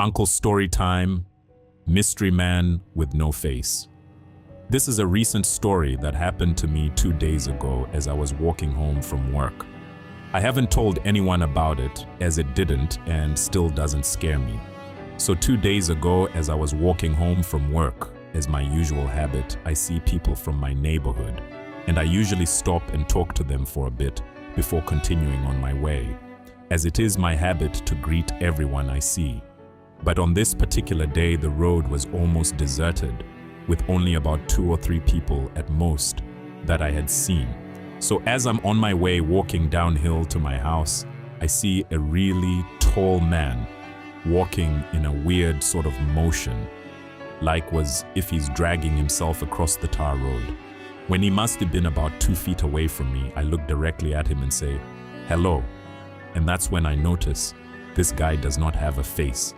Uncle Story Time, Mystery Man with No Face. This is a recent story that happened to me 2 days ago as I was walking home from work. I haven't told anyone about it, as it didn't and still doesn't scare me. So 2 days ago, as I was walking home from work, as my usual habit, I see people from my neighborhood, and I usually stop and talk to them for a bit before continuing on my way, as it is my habit to greet everyone I see. But on this particular day, the road was almost deserted, with only about 2 or 3 people at most that I had seen. So as I'm on my way walking downhill to my house, I see a really tall man walking in a weird sort of motion, like as if he's dragging himself across the tar road. When he must have been about 2 feet away from me, I look directly at him and say, "Hello." And that's when I notice this guy does not have a face.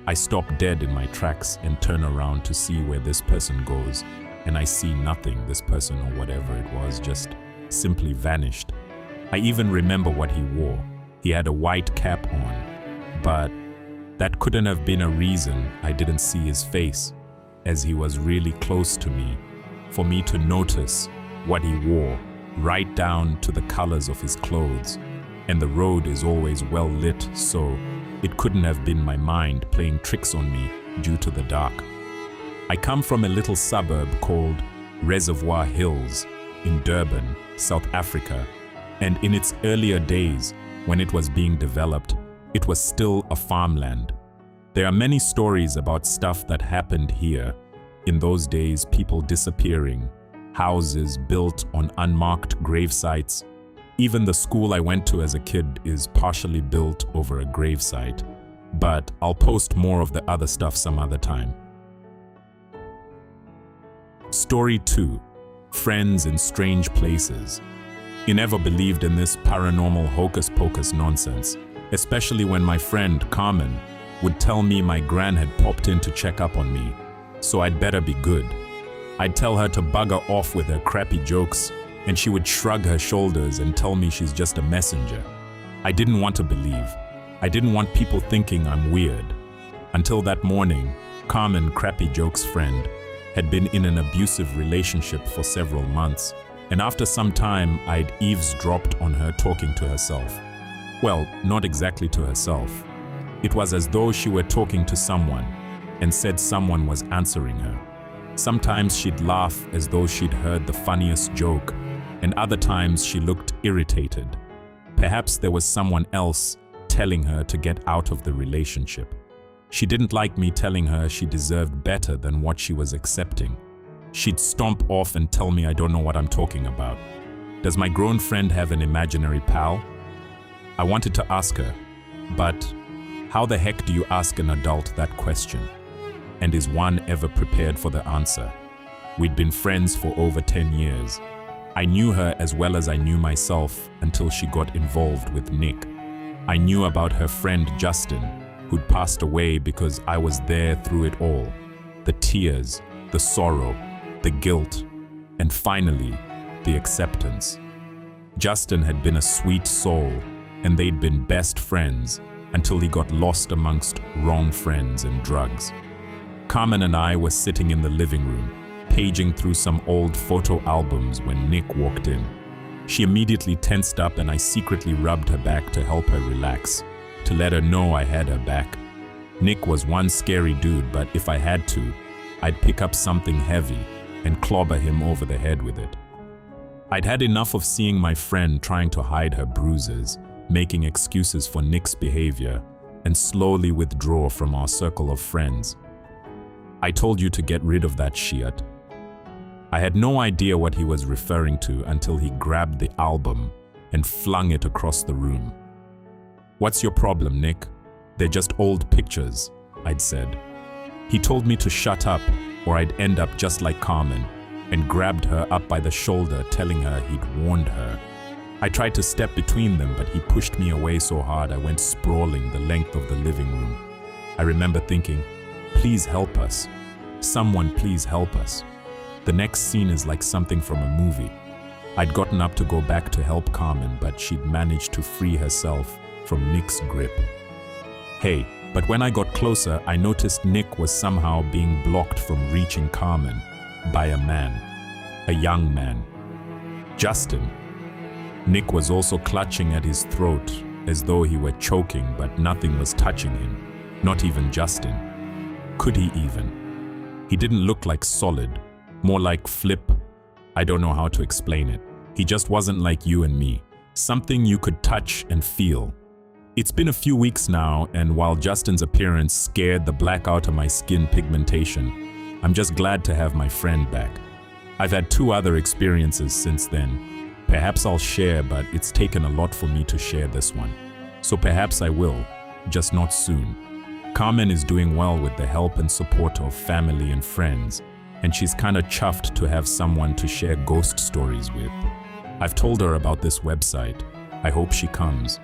I stop dead in my tracks and turn around to see where this person goes, and I see nothing. This person or whatever it was just simply vanished. I even remember what he wore. He had a white cap on, but that couldn't have been a reason I didn't see his face, as he was really close to me for me to notice what he wore, right down to the colors of his clothes. And the road is always well lit, so it couldn't have been my mind playing tricks on me due to the dark. I come from a little suburb called Reservoir Hills in Durban, South Africa, and in its earlier days, when it was being developed, it was still a farmland. There are many stories about stuff that happened here. In those days, people disappearing, houses built on unmarked grave sites. Even the school I went to as a kid is partially built over a gravesite. But I'll post more of the other stuff some other time. Story 2. Friends in Strange Places. You never believed in this paranormal hocus-pocus nonsense, especially when my friend Carmen would tell me my gran had popped in to check up on me, so I'd better be good. I'd tell her to bugger off with her crappy jokes, and she would shrug her shoulders and tell me she's just a messenger. I didn't want to believe. I didn't want people thinking I'm weird. Until that morning, Carmen, crappy jokes friend, had been in an abusive relationship for several months, and after some time, I'd eavesdropped on her talking to herself. Well, not exactly to herself. It was as though she were talking to someone, and said someone was answering her. Sometimes she'd laugh as though she'd heard the funniest joke, and other times she looked irritated. Perhaps there was someone else telling her to get out of the relationship. She didn't like me telling her she deserved better than what she was accepting. She'd stomp off and tell me I don't know what I'm talking about. Does my grown friend have an imaginary pal? I wanted to ask her, but how the heck do you ask an adult that question? And is one ever prepared for the answer? We'd been friends for over 10 years. I knew her as well as I knew myself until she got involved with Nick. I knew about her friend Justin, who'd passed away because I was there through it all. The tears, the sorrow, the guilt, and finally, the acceptance. Justin had been a sweet soul, and they'd been best friends until he got lost amongst wrong friends and drugs. Carmen and I were sitting in the living room, paging through some old photo albums when Nick walked in. She immediately tensed up and I secretly rubbed her back to help her relax, to let her know I had her back. Nick was one scary dude, but if I had to, I'd pick up something heavy and clobber him over the head with it. I'd had enough of seeing my friend trying to hide her bruises, making excuses for Nick's behavior, and slowly withdraw from our circle of friends. I told you to get rid of that shit. I had no idea what he was referring to until he grabbed the album and flung it across the room. "What's your problem, Nick? They're just old pictures," I'd said. He told me to shut up or I'd end up just like Carmen, and grabbed her up by the shoulder, telling her he'd warned her. I tried to step between them, but he pushed me away so hard I went sprawling the length of the living room. I remember thinking, please help us. Someone please help us. The next scene is like something from a movie. I'd gotten up to go back to help Carmen, but she'd managed to free herself from Nick's grip. "Hey, But when I got closer, I noticed Nick was somehow being blocked from reaching Carmen by a man, a young man. Justin. Nick was also clutching at his throat as though he were choking, but nothing was touching him, not even Justin. Could he even? He didn't look like solid, more like Flip. I don't know how to explain it. He just wasn't like you and me, something you could touch and feel. It's been a few weeks now, and while Justin's appearance scared the black out of my skin pigmentation, I'm just glad to have my friend back. I've had 2 other experiences since then. Perhaps I'll share, but it's taken a lot for me to share this one. So perhaps I will, just not soon. Carmen is doing well with the help and support of family and friends, and she's kinda chuffed to have someone to share ghost stories with. I've told her about this website. I hope she comes.